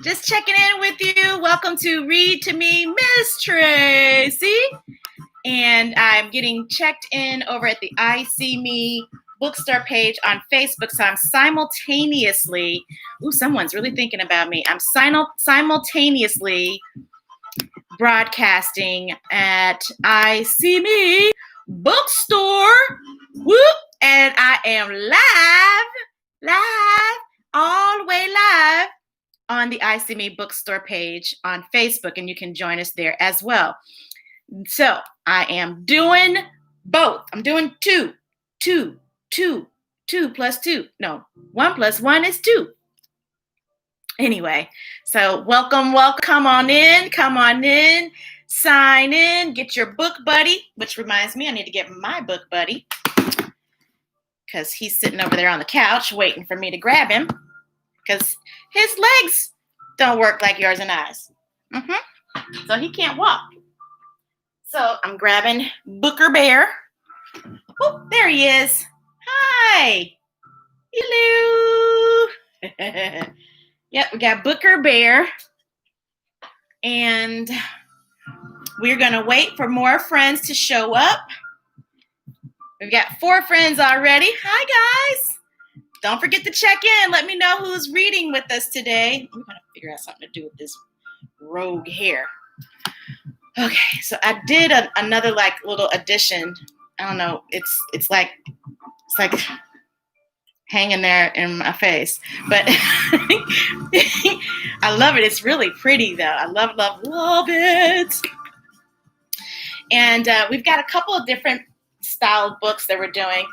Just checking in with you. Welcome to Read to Me, Ms Tracey. And I'm getting checked in over at the I See Me bookstore page on Facebook. So I'm simultaneously, someone's really thinking about me. I'm simultaneously broadcasting at I See Me bookstore. Whoop! And I am live, all the way live on the I See Me bookstore page on Facebook, and you can join us there as well. So I am doing both. I'm doing two plus two. No, 1 + 1 is 2. Anyway, so welcome. Come on in, sign in, get your book buddy, which reminds me I need to get my book buddy because he's sitting over there on the couch waiting for me to grab him because his legs don't work like yours and I's. So he can't walk. So I'm grabbing Booker Behr. Oh, there he is. Hi. Hello. Yep, we got Booker Behr. And we're going to wait for more friends to show up. We've got 4 friends already. Hi, guys. Don't forget to check in. Let me know who's reading with us today. I'm going to figure out something to do with this rogue hair. Okay, so I did another little addition. I don't know. It's like hanging there in my face, but I love it. It's really pretty though. I love it. And we've got a couple of different styled books that we're doing.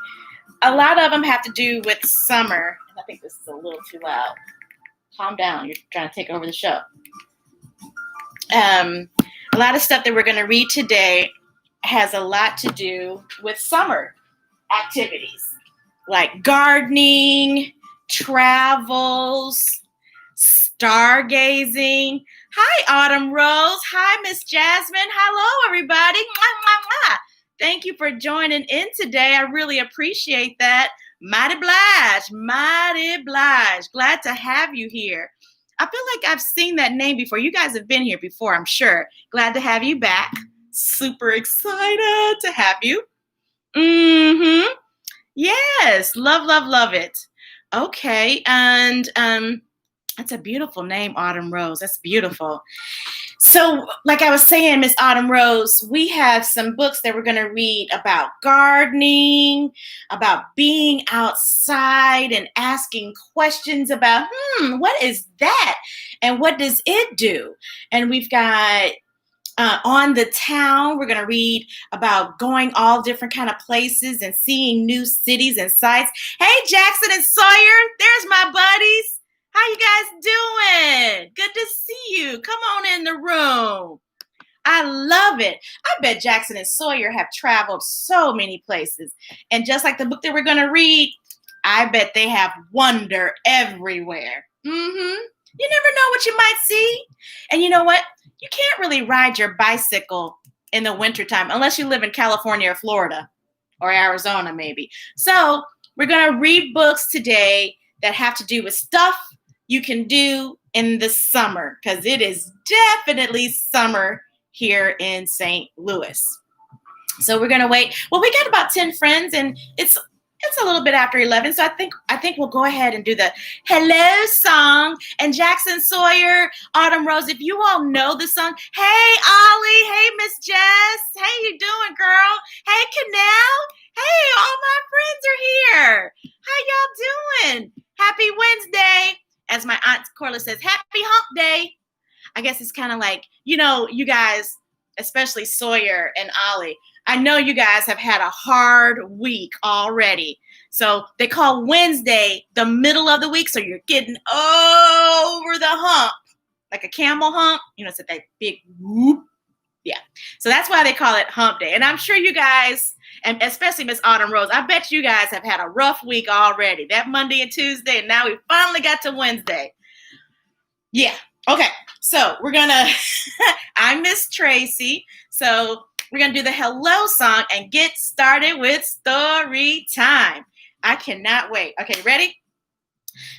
A lot of them have to do with summer. I think this is a little too loud. Calm down. You're trying to take over the show. A lot of stuff that we're going to read today has a lot to do with summer activities, like gardening, travels, stargazing. Hi, Autumn Rose. Hi, Miss Jasmine. Hello, everybody. Mwah, mwah, mwah. Thank you for joining in today. I really appreciate that. Mighty obliged. Glad to have you here. I feel like I've seen that name before. You guys have been here before, I'm sure. Glad to have you back. Super excited to have you. Yes, love it. Okay, and that's a beautiful name, Autumn Rose. That's beautiful. So, like I was saying, Miss Autumn Rose, we have some books that we're going to read about gardening, about being outside and asking questions about, what is that? And what does it do? And we've got On the Town, we're going to read about going all different kind of places and seeing new cities and sights. Hey, Jackson and Sawyer, there's my buddies. How you guys doing? Good to see you. Come on in the room. I love it. I bet Jackson and Sawyer have traveled so many places. And just like the book that we're going to read, I bet they have wonder everywhere. You never know what you might see. And you know what? You can't really ride your bicycle in the wintertime unless you live in California or Florida or Arizona maybe. So we're going to read books today that have to do with stuff you can do in the summer, because it is definitely summer here in St. Louis. So we're gonna wait. Well, we got about 10 friends, and it's a little bit after 11. So I think we'll go ahead and do the hello song. And Jackson, Sawyer, Autumn Rose, if you all know the song, hey Ollie, hey Miss Jess, how you doing, girl? Hey Canal, hey, all my friends are here. How y'all doing? Happy Wednesday. As my Aunt Corla says, happy hump day. I guess it's kind of like, you guys, especially Sawyer and Ollie, I know you guys have had a hard week already. So they call Wednesday the middle of the week. So you're getting over the hump, like a camel hump. It's that big whoop. Yeah. So that's why they call it hump day. And I'm sure you guys, and especially Miss Autumn Rose, I bet you guys have had a rough week already. That Monday and Tuesday, and now we finally got to Wednesday. Yeah. Okay. So we're going to, I'm Ms Tracey. So we're going to do the hello song and get started with story time. I cannot wait. Okay, ready?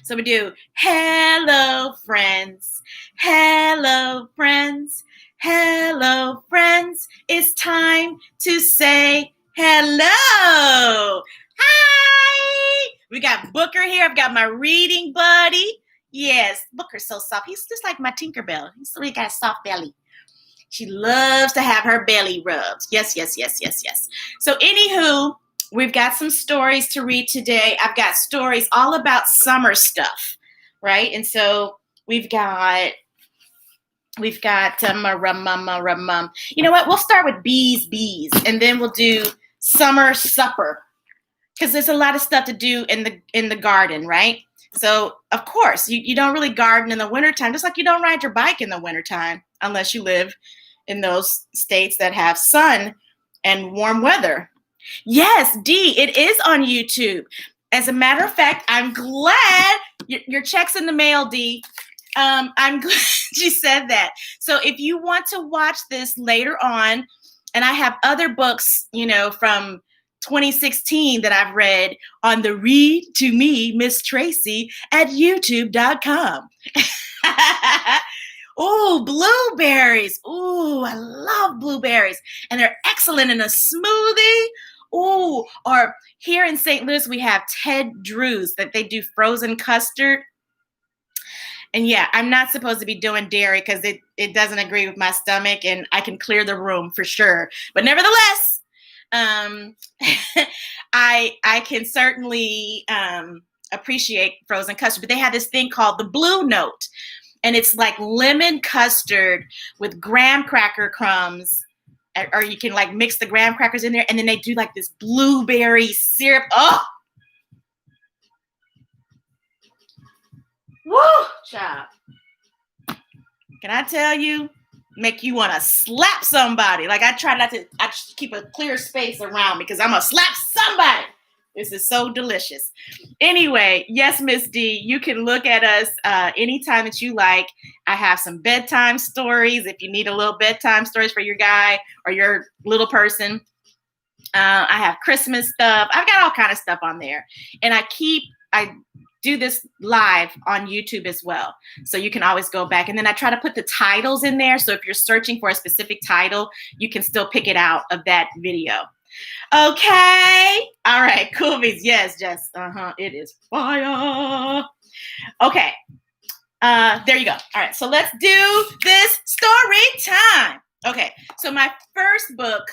So we do, hello, friends. Hello, friends. Hello, friends. It's time to say hello. Hi. We got Booker here. I've got my reading buddy. Yes, Booker's so soft. He's just like my Tinkerbell. He's really got a soft belly. She loves to have her belly rubbed. Yes, yes, yes, yes, yes. So anywho, we've got some stories to read today. I've got stories all about summer stuff, right? And so we've got you know what? We'll start with bees, and then we'll do summer supper, because there's a lot of stuff to do in the garden, right? So of course you don't really garden in the wintertime, just like you don't ride your bike in the wintertime unless you live in those states that have sun and warm weather. Yes, D, it is on YouTube. As a matter of fact, I'm glad your check's in the mail, D. I'm glad you said that. So if you want to watch this later on, and I have other books, from 2016 that I've read on the Read to Me, Ms Tracey at youtube.com. Ooh, blueberries. Ooh, I love blueberries. And they're excellent in a smoothie. Ooh, or here in St. Louis, we have Ted Drew's that they do frozen custard. And yeah, I'm not supposed to be doing dairy because it doesn't agree with my stomach, and I can clear the room for sure. But nevertheless, I can certainly appreciate frozen custard. But they have this thing called the Blue Note, and it's like lemon custard with graham cracker crumbs, or you can like mix the graham crackers in there, and then they do like this blueberry syrup. Oh, woo, child. Can I tell you? Make you want to slap somebody. Like I just keep a clear space around me because I'm going to slap somebody. This is so delicious. Anyway, yes, Miss D, you can look at us anytime that you like. I have some bedtime stories if you need a little bedtime stories for your guy or your little person. I have Christmas stuff. I've got all kind of stuff on there. And I do this live on YouTube as well. So you can always go back. And then I try to put the titles in there. So if you're searching for a specific title, you can still pick it out of that video. Okay. All right. Cool beans. Yes, Jess. It is fire. Okay. There you go. All right. So let's do this story time. Okay. So my first book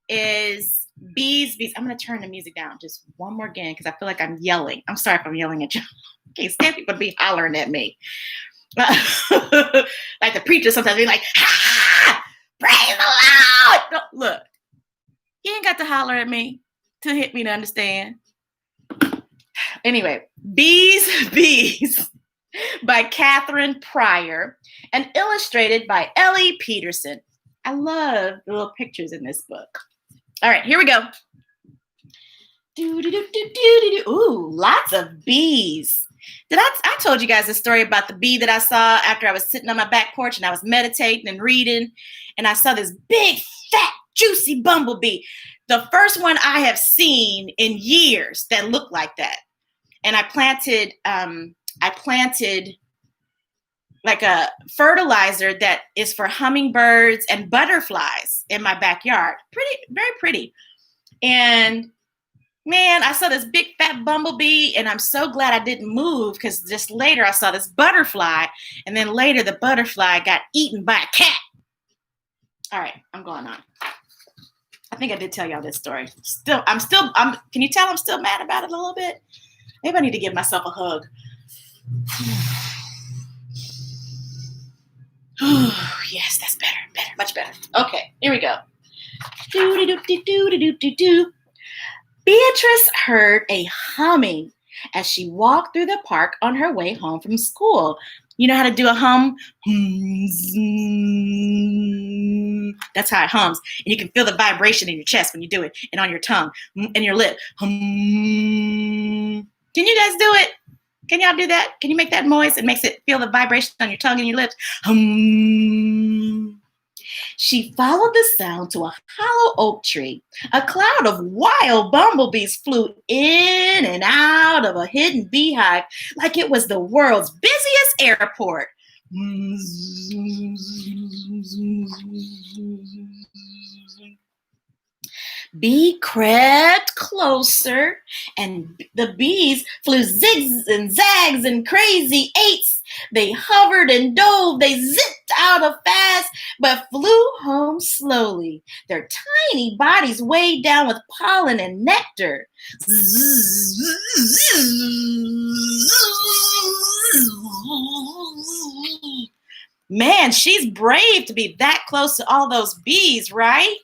is Bees. I'm going to turn the music down just one more again because I feel like I'm yelling. I'm sorry if I'm yelling at you. I can't stand people to be hollering at me. Like the preacher sometimes be like, ha! Praise the Lord! No, look, you ain't got to holler at me to hit me to understand. Anyway, Bees by Katherine Pryor and illustrated by Ellie Peterson. I love the little pictures in this book. All right, here we go. Ooh, lots of bees. I told you guys a story about the bee that I saw after I was sitting on my back porch and I was meditating and reading, and I saw this big, fat, juicy bumblebee. The first one I have seen in years that looked like that. And I planted like a fertilizer that is for hummingbirds and butterflies in my backyard. Pretty, very pretty. And man, I saw this big fat bumblebee, and I'm so glad I didn't move because just later I saw this butterfly, and then later the butterfly got eaten by a cat. All right, I'm going on. I think I did tell y'all this story. Can you tell I'm still mad about it a little bit? Maybe I need to give myself a hug. Yes, that's better, much better. Okay, here we go. Beatrice heard a humming as she walked through the park on her way home from school. You know how to do a hum? That's how it hums. And you can feel the vibration in your chest when you do it, and on your tongue, and your lip. Can you guys do it? Can y'all do that? Can you make that noise? It makes it feel the vibration on your tongue and your lips. She followed the sound to a hollow oak tree. A cloud of wild bumblebees flew in and out of a hidden beehive like it was the world's busiest airport. Bee crept closer, and the bees flew zigs and zags and crazy eights. They hovered and dove, they zipped out of fast, but flew home slowly, their tiny bodies weighed down with pollen and nectar. Man, she's brave to be that close to all those bees, right?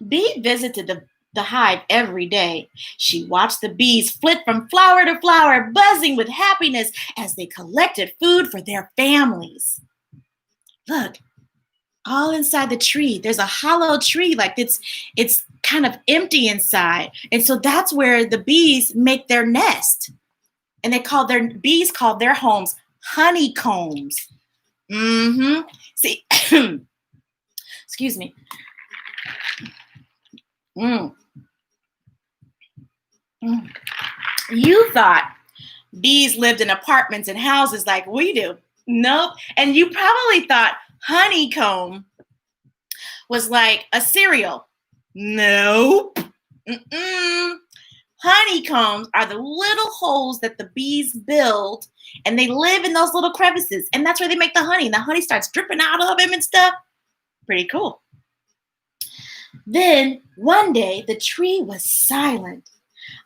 Bee visited the hive every day. She watched the bees flit from flower to flower, buzzing with happiness as they collected food for their families. Look, all inside the tree, there's a hollow tree, like it's kind of empty inside. And so that's where the bees make their nest. And bees call their homes honeycombs. See, excuse me. You thought bees lived in apartments and houses like we do. Nope. And you probably thought honeycomb was like a cereal. Nope. Honeycombs are the little holes that the bees build, and they live in those little crevices. And that's where they make the honey. And the honey starts dripping out of them and stuff. Pretty cool. Then one day the tree was silent.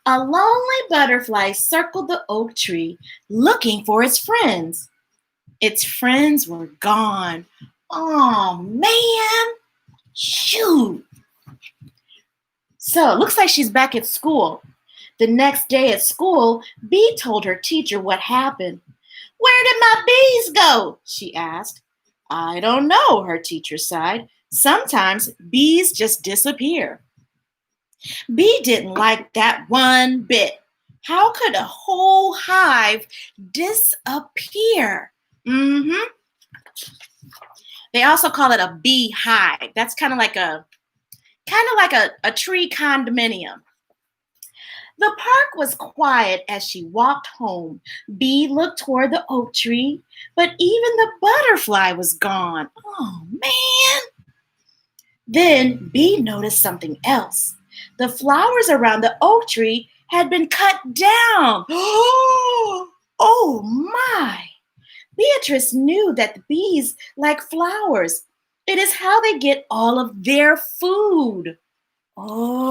A lonely butterfly circled the oak tree looking for its friends. Its friends were gone. Oh man, shoot. So it looks like she's back at school. The next day at school, Bee told her teacher what happened. "Where did my bees go?" she asked. "I don't know," her teacher sighed. "Sometimes bees just disappear." Bee didn't like that one bit. How could a whole hive disappear? They also call it a bee hive. That's kind of like a tree condominium. The park was quiet as she walked home. Bee looked toward the oak tree, but even the butterfly was gone. Oh, man. Then Bee noticed something else. The flowers around the oak tree had been cut down. Oh, my. Beatrice knew that the bees like flowers. It is how they get all of their food. Oh.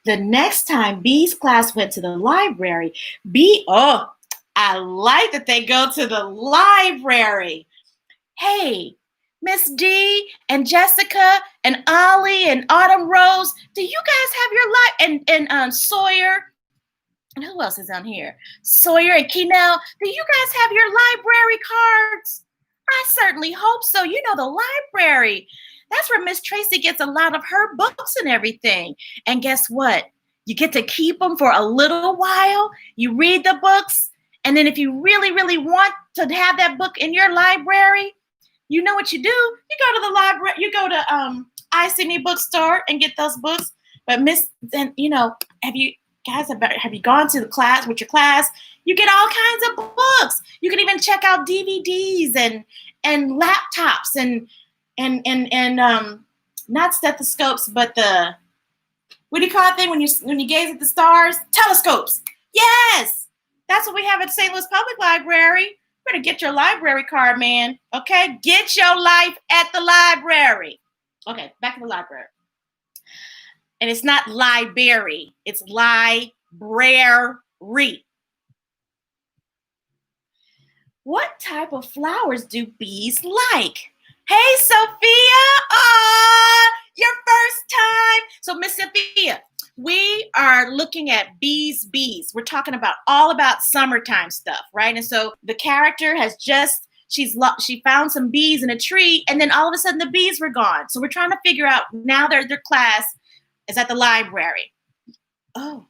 The next time Bee's class went to the library, I like that they go to the library. Hey, Miss D and Jessica and Ollie and Autumn Rose, do you guys have your and Sawyer? And who else is on here? Sawyer and Keenel, do you guys have your library cards? I certainly hope so. You know, the library. That's where Ms Tracey gets a lot of her books and everything. And guess what? You get to keep them for a little while. You read the books. And then if you really, really want to have that book in your library, you know what you do? You go to the library. You go to ICME bookstore and get those books. But have you gone to the class with your class? You get all kinds of books. You can even check out DVDs and laptops and not stethoscopes, but the, what do you call it thing when you gaze at the stars? Telescopes. Yes, that's what we have at St. Louis Public Library. You better get your library card, man. Okay, get your life at the library. Okay, back to the library. And it's not library, it's library. What type of flowers do bees like? Hey, Sophia! Your first time. So, Miss Sophia, we are looking at bees. We're talking all about summertime stuff, right? And so the character has she found some bees in a tree, and then all of a sudden the bees were gone. So we're trying to figure out, now their class is at the library. Oh,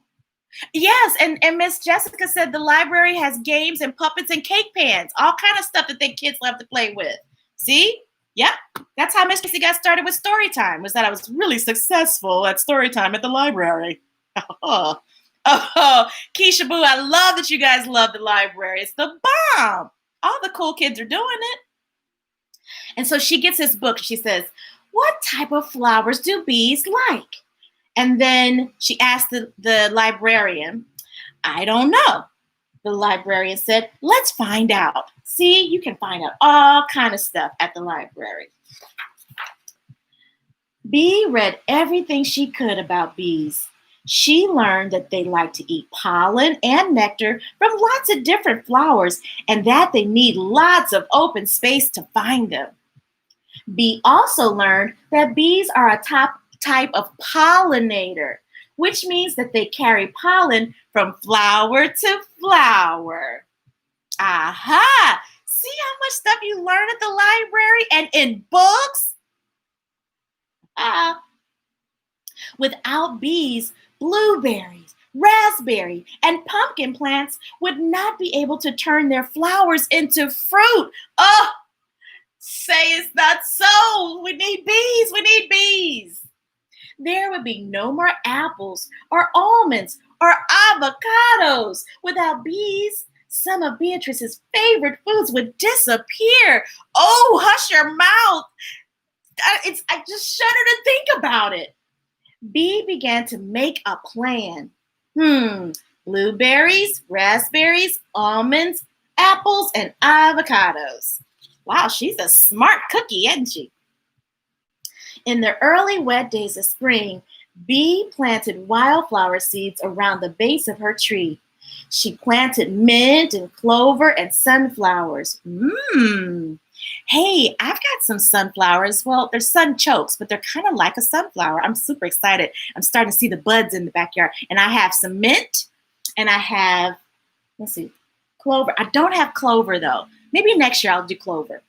Yes, and Miss Jessica said the library has games and puppets and cake pans, all kind of stuff that the kids love to play with. See? Yep. That's how Miss Tracey got started with story time, was that I was really successful at story time at the library. Oh, Keisha Boo, I love that you guys love the library. It's the bomb. All the cool kids are doing it. And so she gets this book. She says, what type of flowers do bees like? And then she asked the librarian, I don't know. The librarian said, let's find out. See, you can find out all kind of stuff at the library. Bee read everything she could about bees. She learned that they like to eat pollen and nectar from lots of different flowers and that they need lots of open space to find them. Bee also learned that bees are a top type of pollinator, which means that they carry pollen from flower to flower. Aha! See how much stuff you learn at the library and in books? Without bees, blueberries, raspberry, and pumpkin plants would not be able to turn their flowers into fruit. Oh, say it's not so. We need bees. We need bees. There would be no more apples or almonds or avocados. Without bees, some of Beatrice's favorite foods would disappear. Oh, hush your mouth. I just shudder to think about it. Bee began to make a plan. Blueberries, raspberries, almonds, apples, and avocados. Wow, she's a smart cookie, isn't she? In the early wet days of spring, Bee planted wildflower seeds around the base of her tree. She planted mint and clover and sunflowers. Hey, I've got some sunflowers. Well, they're sunchokes, but they're kind of like a sunflower. I'm super excited. I'm starting to see the buds in the backyard. And I have some mint, and I have, clover. I don't have clover, though. Maybe next year I'll do clover.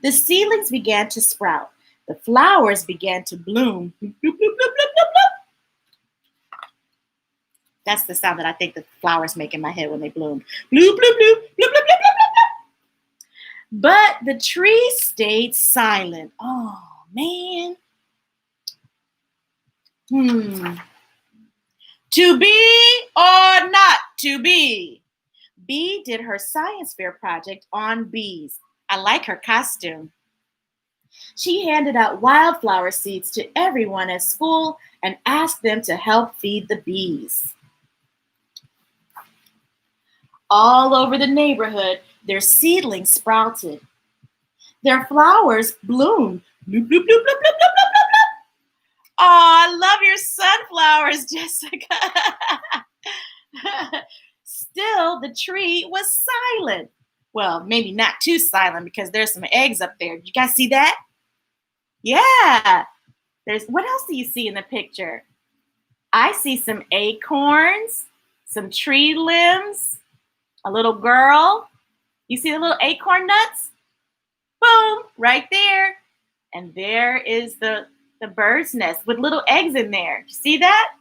The seedlings began to sprout. The flowers began to bloom. Bloop, bloop, bloop, bloop, bloop, bloop. That's the sound that I think the flowers make in my head when they bloom. Bloop, bloop, bloop, bloop, bloop, bloop, bloop, bloop. But the tree stayed silent. Oh, man. To be or not to be? Bee did her science fair project on bees. I like her costume. She handed out wildflower seeds to everyone at school and asked them to help feed the bees. All over the neighborhood, their seedlings sprouted. Their flowers bloomed. Bloop, bloop, bloop, bloop, bloop, bloop, bloop, bloop. Oh, I love your sunflowers, Jessica. Still, the tree was silent. Well, maybe not too silent because there's some eggs up there. You guys see that? Yeah. What else do you see in the picture? I see some acorns, some tree limbs, a little girl. You see the little acorn nuts? Boom, right there. And there is the bird's nest with little eggs in there. You see that?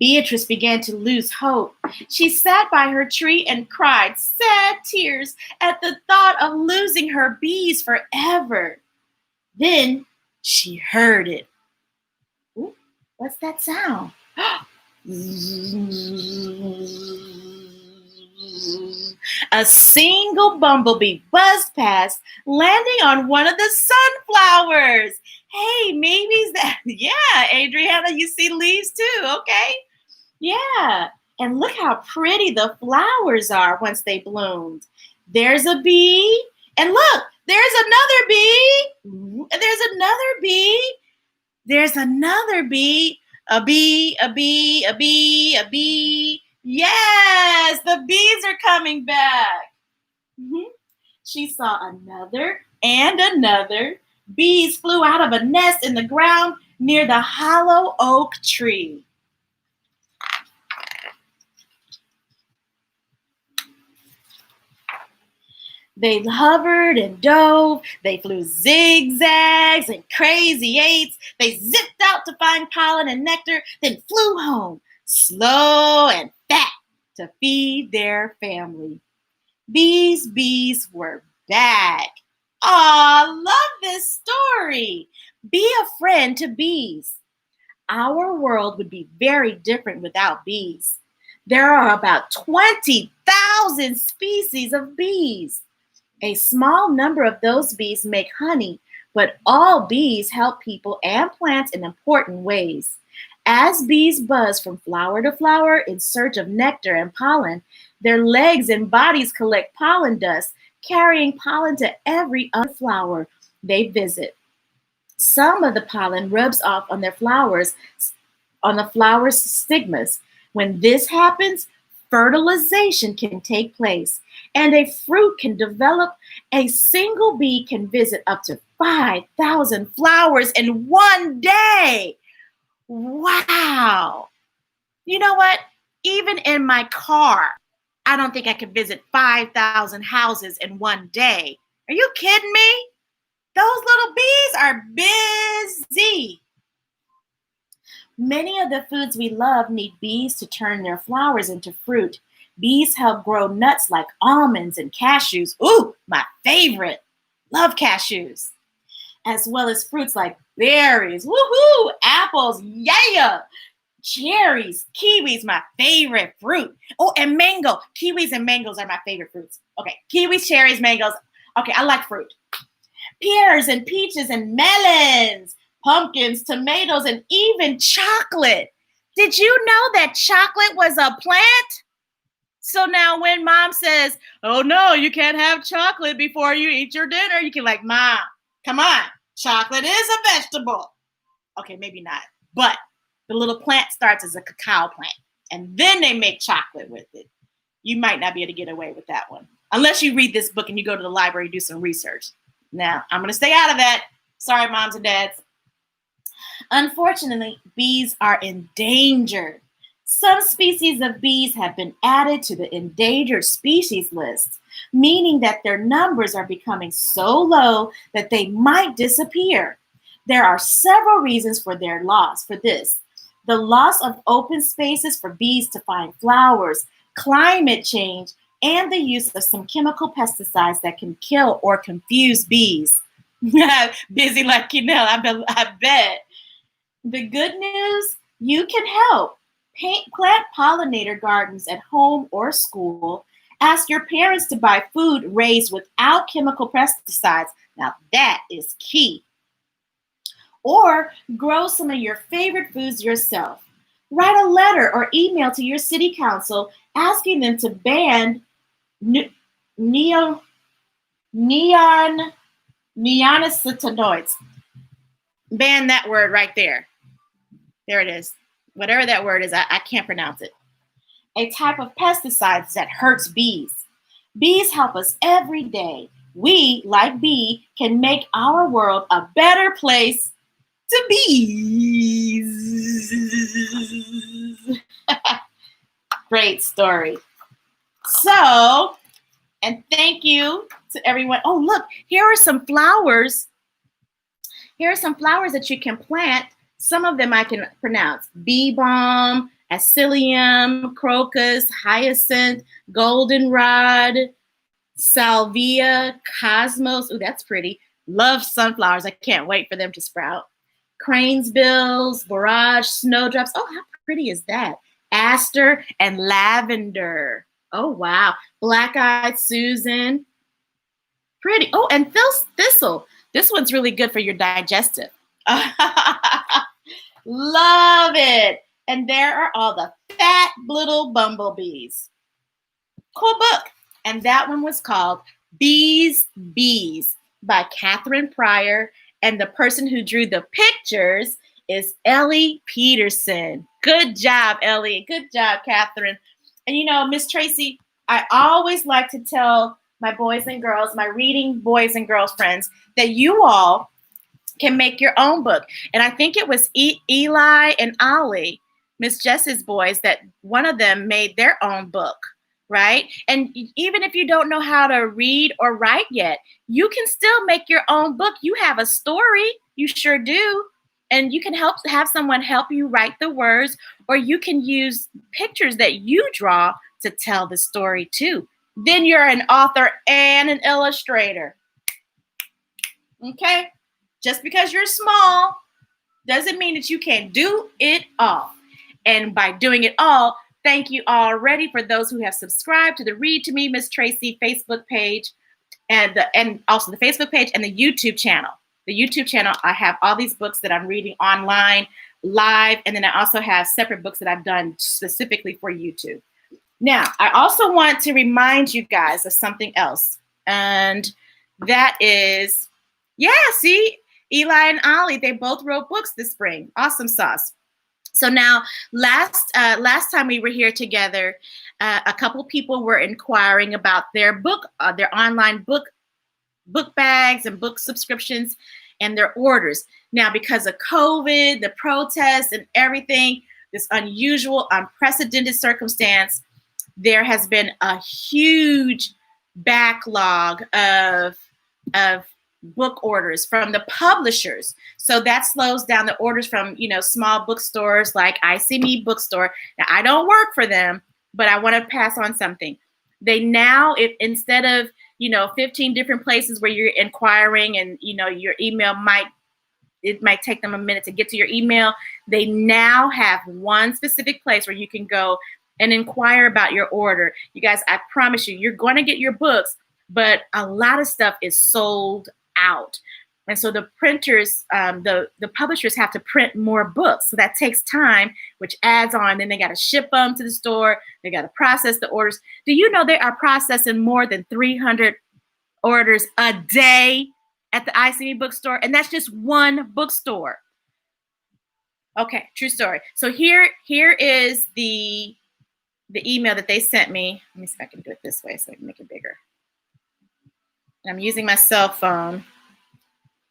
Beatrice began to lose hope. She sat by her tree and cried sad tears at the thought of losing her bees forever. Then she heard it. Ooh, what's that sound? A single bumblebee buzzed past, landing on one of the sunflowers. Hey, maybe that. Yeah, Adriana, you see leaves too, okay? Yeah, and look how pretty the flowers are once they bloomed. There's a bee, and look, there's another bee. There's another bee. There's another bee. A bee, a bee, a bee, a bee. Yes, the bees are coming back. She saw another and another. Bees flew out of a nest in the ground near the hollow oak tree. They hovered and dove. They flew zigzags and crazy eights. They zipped out to find pollen and nectar, then flew home, slow and fat, to feed their family. Bees were back. Aw, love this story. Be a friend to bees. Our world would be very different without bees. There are about 20,000 species of bees. A small number of those bees make honey, but all bees help people and plants in important ways. As bees buzz from flower to flower in search of nectar and pollen, their legs and bodies collect pollen dust, carrying pollen to every other flower they visit. Some of the pollen rubs off on the flower's stigmas. When this happens, fertilization can take place, and a fruit can develop. A single bee can visit up to 5,000 flowers in one day. Wow. You know what? Even in my car, I don't think I could visit 5,000 houses in one day. Are you kidding me? Those little bees are busy. Many of the foods we love need bees to turn their flowers into fruit. Bees help grow nuts like almonds and cashews. Ooh, my favorite. Love cashews. As well as fruits like berries, woohoo, apples, yeah, cherries, kiwis, my favorite fruit. Oh, and mango. Kiwis and mangoes are my favorite fruits. Okay, kiwis, cherries, mangoes. Okay, I like fruit. Pears and peaches and melons, pumpkins, tomatoes, and even chocolate. Did you know that chocolate was a plant? So now when mom says, oh no, you can't have chocolate before you eat your dinner, you can like, Mom, come on, chocolate is a vegetable. Okay, maybe not, but the little plant starts as a cacao plant, and then they make chocolate with it. You might not be able to get away with that one, unless you read this book and you go to the library and do some research. Now, I'm going to stay out of that. Sorry, moms and dads. Unfortunately, bees are endangered. Some species of bees have been added to the endangered species list, meaning that their numbers are becoming so low that they might disappear. There are several reasons for their loss for this. The loss of open spaces for bees to find flowers, climate change, and the use of some chemical pesticides that can kill or confuse bees. Busy like Kinell, I bet. The good news, you can help. Plant pollinator gardens at home or school. Ask your parents to buy food raised without chemical pesticides. Now that is key. Or grow some of your favorite foods yourself. Write a letter or email to your city council asking them to ban neonicotinoids. Ban that word right there. There it is. Whatever that word is, I can't pronounce it. A type of pesticides that hurts bees. Bees help us every day. We, like bee, can make our world a better place to bees. Great story. So, and thank you to everyone. Oh, look, here are some flowers. Here are some flowers that you can plant. Some of them I can pronounce. Bee balm, asilium, crocus, hyacinth, goldenrod, salvia, cosmos. Ooh, that's pretty. Love sunflowers. I can't wait for them to sprout. Crane's bills, borage, snowdrops. Oh, how pretty is that? Aster and lavender. Oh, wow. Black-eyed Susan. Pretty. Oh, and thistle. This one's really good for your digestive. Love it. And there are all the fat little bumblebees. Cool book. And that one was called Bees by Katherine Pryor. And the person who drew the pictures is Ellie Peterson. Good job, Ellie. Good job, Katherine. And you know, Ms. Tracey, I always like to tell my boys and girls, my reading boys and girls friends, that you all can make your own book. And I think it was Eli and Ollie, Miss Jess's boys, that one of them made their own book. right? And even if you don't know how to read or write yet, you can still make your own book. You have a story, you sure do. And you can have someone help you write the words, or you can use pictures that you draw to tell the story too. Then you're an author and an illustrator. Okay? Just because you're small doesn't mean that you can't do it all. And by doing it all, thank you already for those who have subscribed to the Read to Me, Ms Tracey Facebook page, and also the Facebook page and the YouTube channel. The YouTube channel, I have all these books that I'm reading online, live, and then I also have separate books that I've done specifically for YouTube. Now, I also want to remind you guys of something else, and that is, yeah, see, Eli and Ollie, they both wrote books this spring. Awesome sauce. So now, last time we were here together, a couple people were inquiring about their book, their online book bags and book subscriptions and their orders. Now, because of COVID, the protests and everything, this unusual, unprecedented circumstance, there has been a huge backlog of book orders from the publishers. So that slows down the orders from, small bookstores like Me Bookstore. Now, I don't work for them, but I want to pass on something. They now, instead of, 15 different places where you're inquiring and, your email might take them a minute to get to your email, they now have one specific place where you can go and inquire about your order. You guys, I promise you, you're going to get your books, but a lot of stuff is sold out. And so the printers, the publishers have to print more books. So that takes time, which adds on. Then they got to ship them to the store. They got to process the orders. Do you know they are processing more than 300 orders a day at the Me Bookstore? And that's just one bookstore. Okay, true story. So here is the email that they sent me. Let me see if I can do it this way so I can make it bigger. I'm using my cell phone.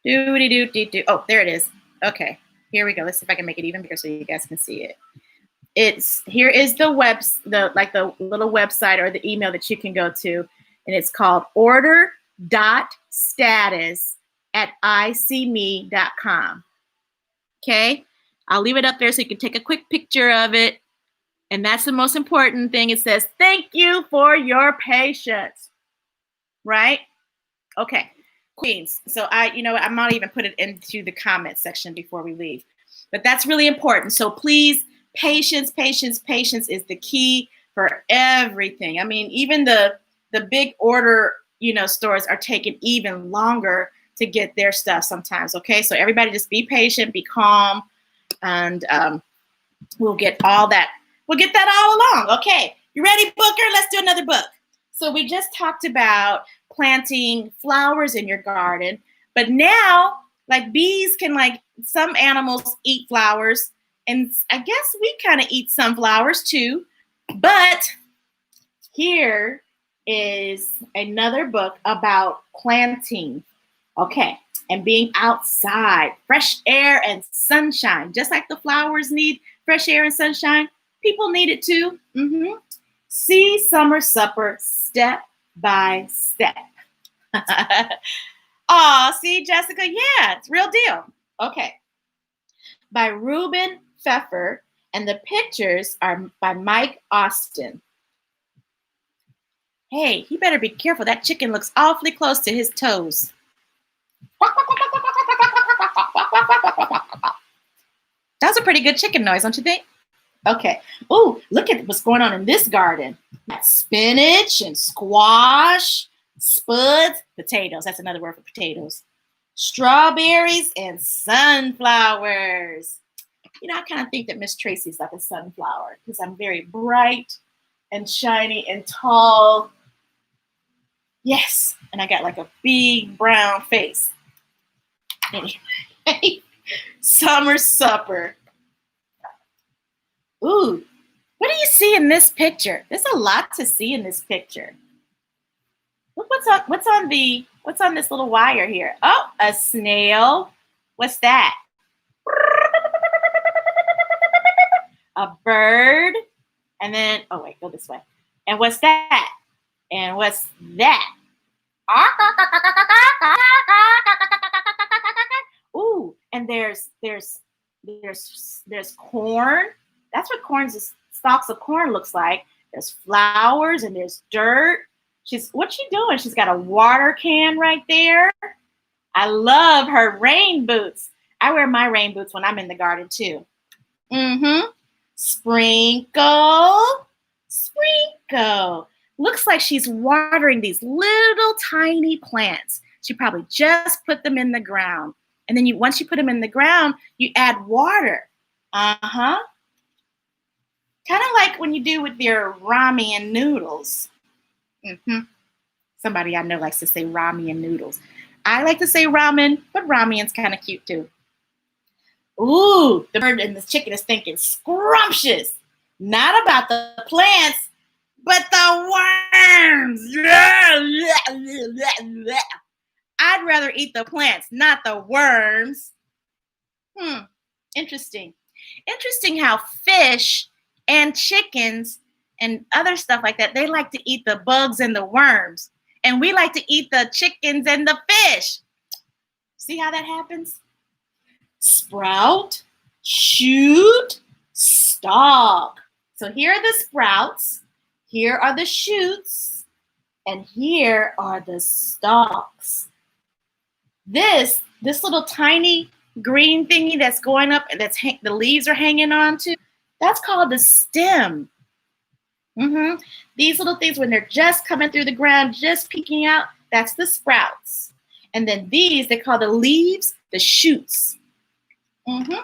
Oh, there it is. Okay, here we go. Let's see if I can make it even bigger so you guys can see it. Here is the little website or the email that you can go to, and it's called order.status@icme.com. Okay, I'll leave it up there so you can take a quick picture of it. And that's the most important thing. It says, thank you for your patience. Right? Okay. Queens. So I might even put it into the comment section before we leave. But that's really important. So please, patience is the key for everything. I mean, even the big order, stores are taking even longer to get their stuff sometimes. Okay. So everybody just be patient, be calm, and we'll get all that. We'll get that all along. Okay. You ready, Booker? Let's do another book. So we just talked about planting flowers in your garden, but now, like, bees can, some animals eat flowers, and I guess we kind of eat some flowers too. But here is another book about planting, okay, and being outside, fresh air and sunshine. Just like the flowers need fresh air and sunshine, people need it too. See Summer Supper Step by Step. Aw, see, Jessica? Yeah, it's real deal. Okay. By Rubin, Pfeffer, and the pictures are by Mike Austin. Hey, he better be careful. That chicken looks awfully close to his toes. That's a pretty good chicken noise, don't you think? Okay. Oh, look at what's going on in this garden. That's spinach and squash, spuds, potatoes. That's another word for potatoes. Strawberries and sunflowers. I kind of think that Ms Tracey's like a sunflower because I'm very bright and shiny and tall. Yes. And I got like a big brown face. Anyway, Summer Supper. Ooh, what do you see in this picture? There's a lot to see in this picture. Look what's on this little wire here. Oh, a snail. What's that? A bird. And then, oh wait, go this way. And what's that? And what's that? Ooh, and there's corn. That's what stalks of corn looks like. There's flowers and there's dirt. What's she doing? She's got a water can right there. I love her rain boots. I wear my rain boots when I'm in the garden too. Sprinkle, sprinkle. Looks like she's watering these little tiny plants. She probably just put them in the ground. And then once you put them in the ground, you add water. Kind of like when you do with your ramen noodles. Somebody I know likes to say ramen noodles. I like to say ramen, but ramen's kind of cute too. Ooh, the bird and the chicken is thinking scrumptious. Not about the plants, but the worms. I'd rather eat the plants, not the worms. Interesting. Interesting how fish and chickens and other stuff like that, they like to eat the bugs and the worms. And we like to eat the chickens and the fish. See how that happens? Sprout, shoot, stalk. So here are the sprouts, here are the shoots, and here are the stalks. This little tiny green thingy that's going up, the leaves are hanging on to, that's called the stem. These little things, when they're just coming through the ground, just peeking out, that's the sprouts. And then these, they call the leaves, the shoots. Squawk,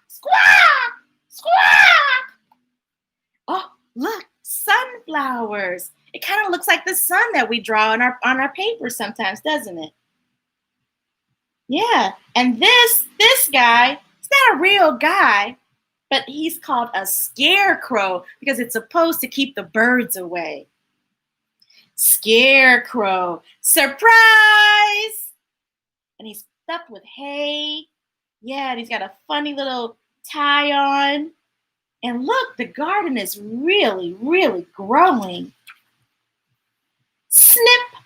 squawk, squawk. Oh, look, sunflowers. It kind of looks like the sun that we draw on our paper sometimes, doesn't it? Yeah, and this guy, it's not a real guy, but he's called a scarecrow because it's supposed to keep the birds away. Scarecrow, surprise! And he's stuffed with hay. Yeah, and he's got a funny little tie on. And look, the garden is really, really growing. Snip!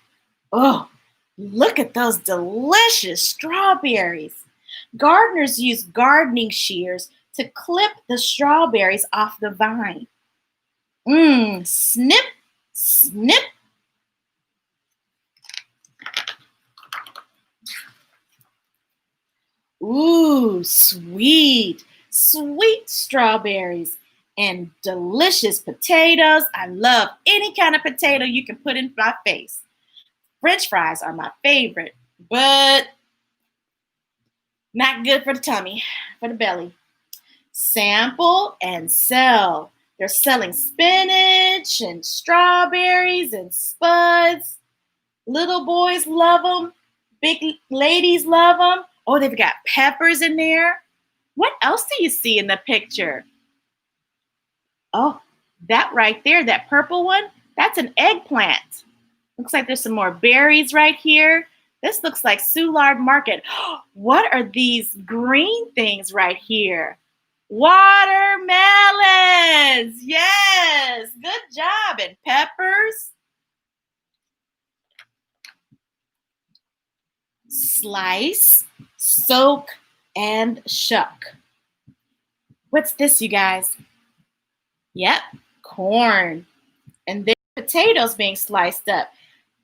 Oh, look at those delicious strawberries. Gardeners use gardening shears to clip the strawberries off the vine. Snip, snip. Ooh, sweet, sweet strawberries and delicious potatoes. I love any kind of potato you can put in my face. French fries are my favorite, but not good for the tummy, for the belly. Sample and sell. They're selling spinach and strawberries and spuds. Little boys love them. Big ladies love them. Oh, they've got peppers in there. What else do you see in the picture? Oh, that right there, that purple one, that's an eggplant. Looks like there's some more berries right here. This looks like Soulard Market. What are these green things right here? Watermelons. Yes, good job. And peppers. Slice, soak, and shuck. What's this, you guys? Yep, corn. And there's potatoes being sliced up.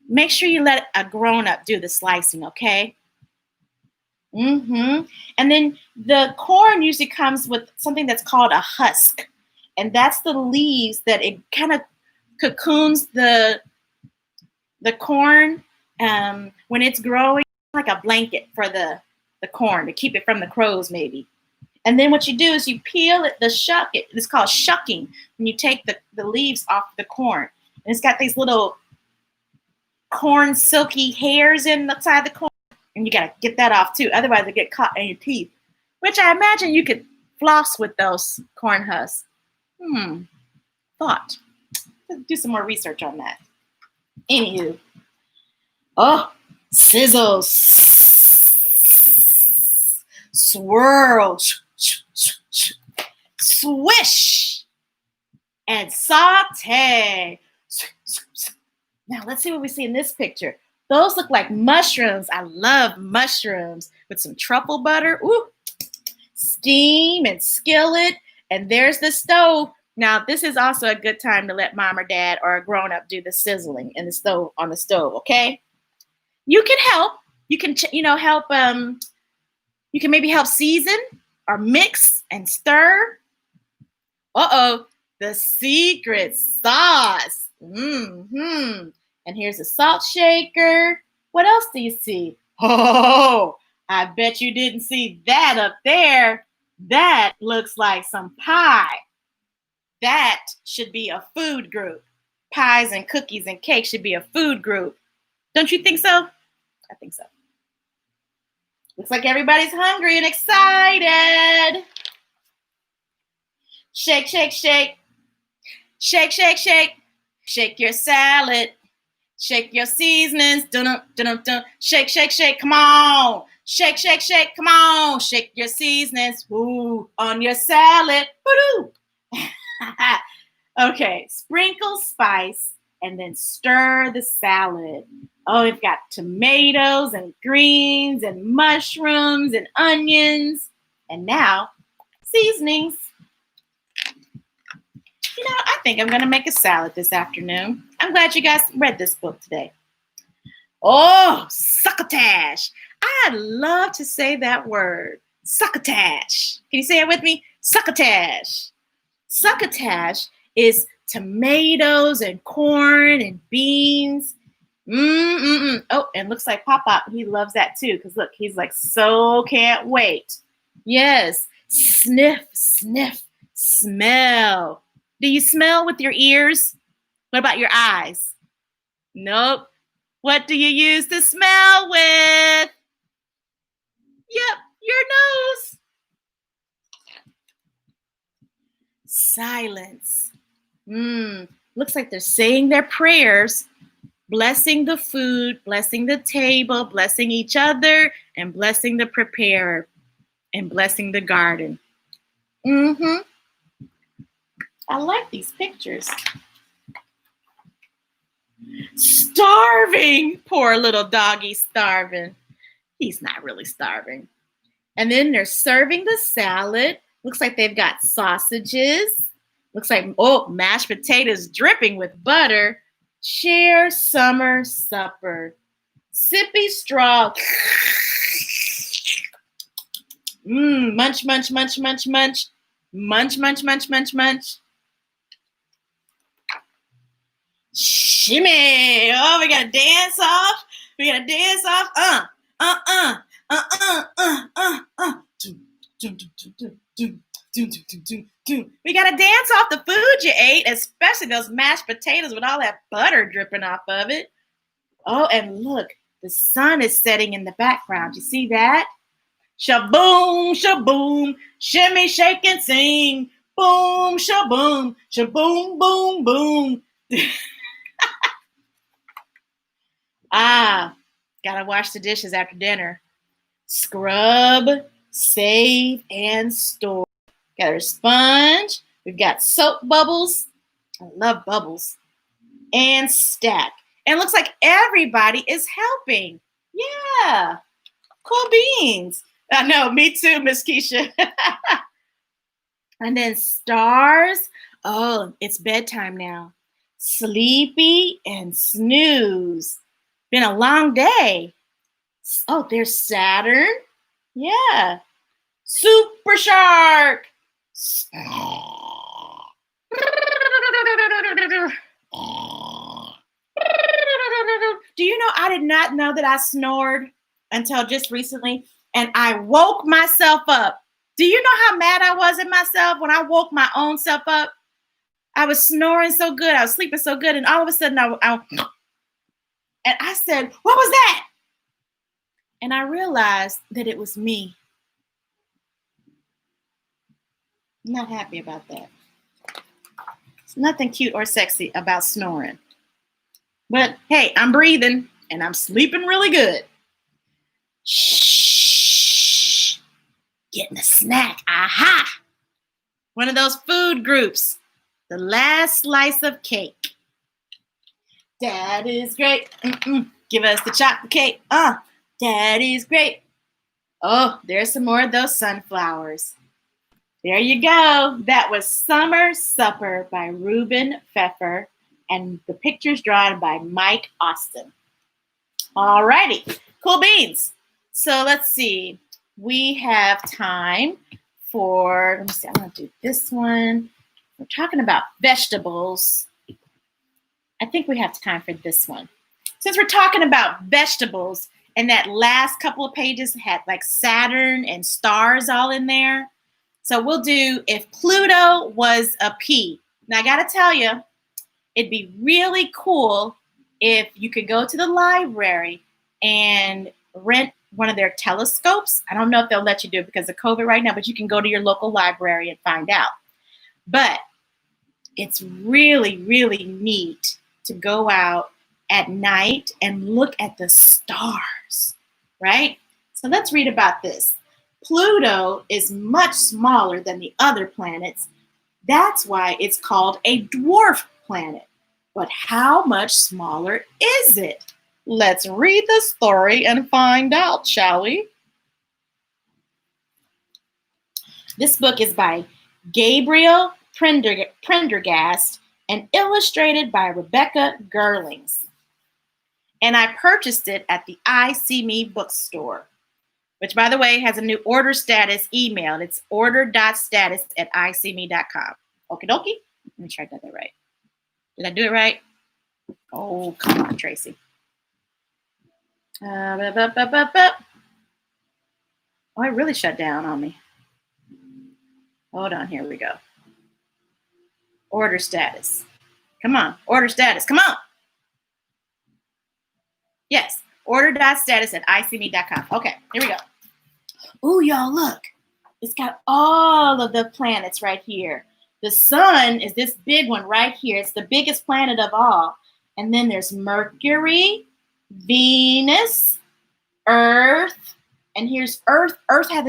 Make sure you let a grown-up do the slicing, okay? And then the corn usually comes with something that's called a husk. And that's the leaves that it kind of cocoons the corn when it's growing, like a blanket for the corn to keep it from the crows maybe. And then what you do is you peel it, it's called shucking, when you take the leaves off the corn. And it's got these little corn silky hairs inside the corn. And you got to get that off too. Otherwise, they get caught in your teeth. Which I imagine you could floss with those corn husks. Thought. Let's do some more research on that. Anywho. Oh, sizzles. Swirl. swish, and saute. Now let's see what we see in this picture. Those look like mushrooms. I love mushrooms with some truffle butter. Ooh, steam and skillet. And there's the stove. Now, this is also a good time to let mom or dad or a grown-up do the sizzling in the stove on the stove, okay? You can help. You can, help. You can maybe help season or mix and stir. Uh-oh, the secret sauce. Mm-hmm. And here's a salt shaker. What else do you see? Oh, I bet you didn't see that up there. That looks like some pie. That should be a food group. Pies and cookies and cake should be a food group. Don't you think so? I think so. Looks like everybody's hungry and excited. Shake, shake, shake. Shake, shake, shake. Shake your salad. Shake your seasonings. Dun dun dun. Shake, shake, shake. Come on. Shake, shake, shake. Come on. Shake your seasonings. Ooh, on your salad. Woo-hoo. Okay, sprinkle spice and then stir the salad. Oh, we've got tomatoes and greens and mushrooms and onions. And now, seasonings. I think I'm going to make a salad this afternoon. I'm glad you guys read this book today. Oh, succotash. I love to say that word, succotash. Can you say it with me? Succotash. Succotash is tomatoes and corn and beans. Oh, and looks like Pop-Pop, he loves that too. Because look, he's like, so can't wait. Yes, sniff, sniff, smell. Do you smell with your ears? What about your eyes? Nope. What do you use to smell with? Yep, your nose. Silence. Looks like they're saying their prayers, blessing the food, blessing the table, blessing each other, and blessing the preparer, and blessing the garden. I like these pictures. Starving. Poor little doggy starving. He's not really starving. And then they're serving the salad. Looks like they've got sausages. Looks like, mashed potatoes dripping with butter. Share summer supper. Sippy straw. Munch, munch, munch, munch, munch. Munch, munch, munch, munch, munch. Shimmy. Oh, we got to dance off. We got to dance off. We got to dance off the food you ate, especially those mashed potatoes with all that butter dripping off of it. Oh, and look, the sun is setting in the background. You see that? Shaboom, shaboom, shimmy, shake, and sing. Boom, shaboom, shaboom, boom, boom. Gotta wash the dishes after dinner. Scrub, save, and store. Got our sponge. We've got soap bubbles. I love bubbles. And stack. And it looks like everybody is helping. Yeah. Cool beans. I know, me too, Miss Keisha. And then stars. Oh, it's bedtime now. Sleepy and snooze. Been a long day. Oh, there's Saturn. Yeah. Super shark. Do you know I did not know that I snored until just recently? And I woke myself up. Do you know how mad I was at myself when I woke my own self up? I was snoring so good. I was sleeping so good. And all of a sudden, I said, what was that? And I realized that it was me. I'm not happy about that. There's nothing cute or sexy about snoring. But hey, I'm breathing and I'm sleeping really good. Shh. Getting a snack. Aha. One of those food groups. The last slice of cake. Dad is great. Give us the chocolate cake. Daddy's great. Oh, there's some more of those sunflowers. There you go. That was Summer Supper by Rubin, Pfeffer, and the pictures drawn by Mike Austin. All righty. Cool beans. So let's see. We have time for, let me see, I'm going to do this one. We're talking about vegetables. I think we have time for this one. Since we're talking about vegetables, and that last couple of pages had like Saturn and stars all in there. So we'll do if Pluto was a pea. Now I got to tell you, it'd be really cool if you could go to the library and rent one of their telescopes. I don't know if they'll let you do it because of COVID right now, but you can go to your local library and find out. But it's really, really neat to go out at night and look at the stars, right? So let's read about this. Pluto is much smaller than the other planets. That's why it's called a dwarf planet. But how much smaller is it? Let's read the story and find out, shall we? This book is by Gabrielle Prendergast and illustrated by Rebecca Gerlings. And I purchased it at the I See Me bookstore, which, by the way, has a new order status email. It's order.status@iseeme.com. Okie dokie. Let me try to get that right. Did I do it right? Oh, come on, Tracy. Oh, it really shut down on me. Hold on, here we go. Order status. Come on, order status, come on. Yes, order.status@iseeme.com. Okay, here we go. Ooh, y'all, look. It's got all of the planets right here. The sun is this big one right here. It's the biggest planet of all. And then there's Mercury, Venus, Earth, and here's Earth. Earth has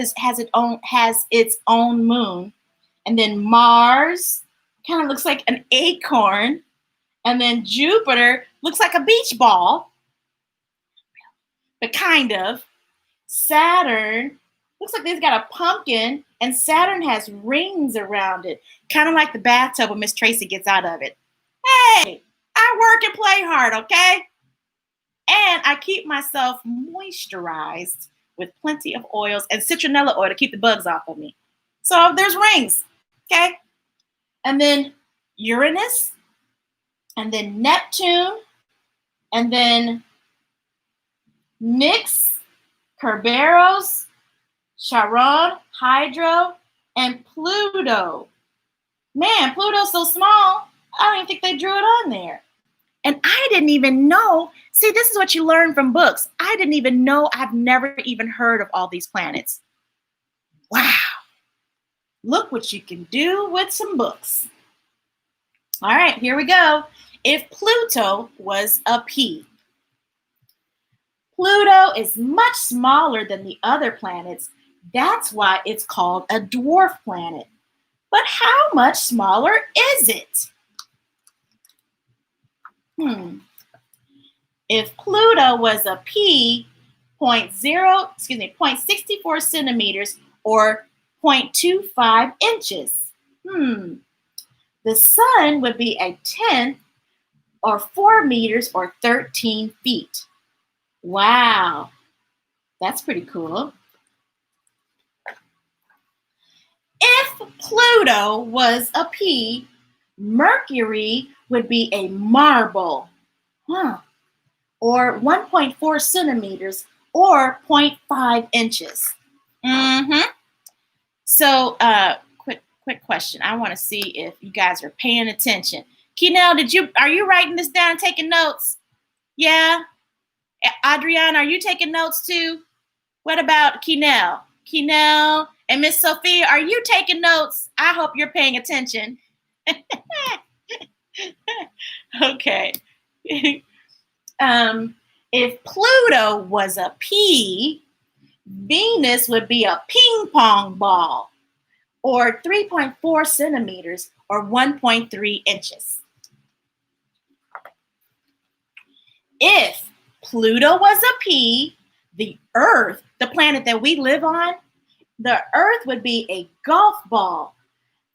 its own moon. And then Mars kind of looks like an acorn. And then Jupiter looks like a beach ball. But kind of. Saturn looks like they've got a pumpkin, and Saturn has rings around it, kind of like the bathtub when Ms Tracey gets out of it. Hey, I work and play hard, okay? And I keep myself moisturized with plenty of oils and citronella oil to keep the bugs off of me. So there's rings, okay? And then Uranus, and then Neptune, and then Nix, Kerberos, Charon, Hydro, and Pluto. Man, Pluto's so small, I don't even think they drew it on there. And I didn't even know. See, this is what you learn from books. I didn't even know. I've never even heard of all these planets. Wow. Look what you can do with some books. All right, here we go. If Pluto was a pea. Pluto is much smaller than the other planets. That's why it's called a dwarf planet. But how much smaller is it? If Pluto was a pea, 0.64 centimeters or 0.25 inches. The sun would be a tenth or 4 meters or 13 feet. Wow, that's pretty cool. If Pluto was a pea, Mercury would be a marble, or 1.4 centimeters or 0.5 inches. So, quick question. I want to see if you guys are paying attention. Kenel, are you writing this down and taking notes? Yeah. Adriana, are you taking notes too? What about Kenel? Kenel and Miss Sophia, are you taking notes? I hope you're paying attention. Okay. If Pluto was a pea, Venus would be a ping pong ball, or 3.4 centimeters, or 1.3 inches. If Pluto was a pea, the Earth, the planet that we live on, the Earth would be a golf ball,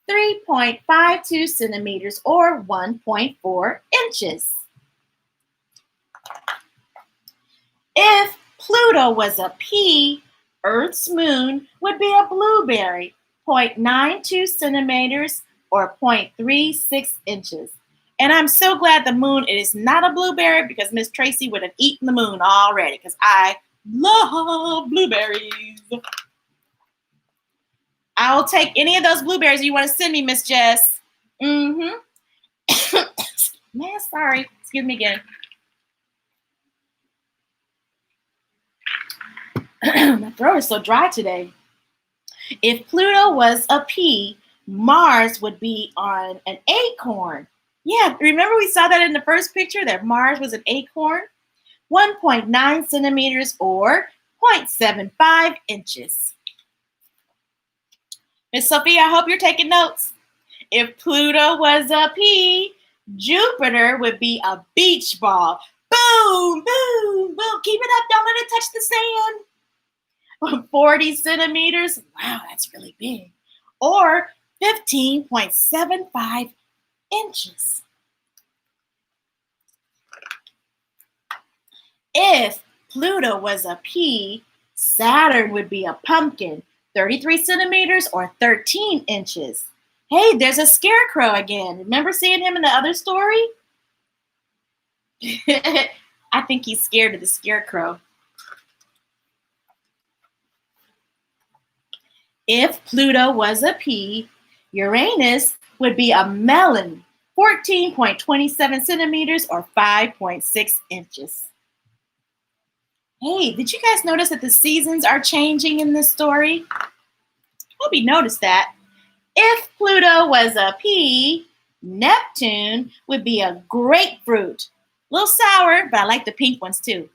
3.52 centimeters, or 1.4 inches. If Pluto was a pea, Earth's moon would be a blueberry, 0.92 centimeters, or 0.36 inches. And I'm so glad the moon is not a blueberry, because Ms. Tracey would have eaten the moon already, because I love blueberries. I'll take any of those blueberries you want to send me, Miss Jess. Man, sorry. Excuse me again. My throat is so dry today. If Pluto was a pea, Mars would be on an acorn. Yeah, remember we saw that in the first picture, that Mars was an acorn? 1.9 centimeters, or 0.75 inches. Miss Sophia, I hope you're taking notes. If Pluto was a pea, Jupiter would be a beach ball. Boom, boom, boom. Keep it up. Don't let it touch the sand. 40 centimeters. Wow, that's really big. Or 15.75 inches. If Pluto was a pea, Saturn would be a pumpkin, 33 centimeters, or 13 inches. Hey, there's a scarecrow again. Remember seeing him in the other story? I think he's scared of the scarecrow. If Pluto was a pea, Uranus would be a melon, 14.27 centimeters, or 5.6 inches. Hey, did you guys notice that the seasons are changing in this story? Hope you noticed that. If Pluto was a pea, Neptune would be a grapefruit. A little sour, but I like the pink ones too.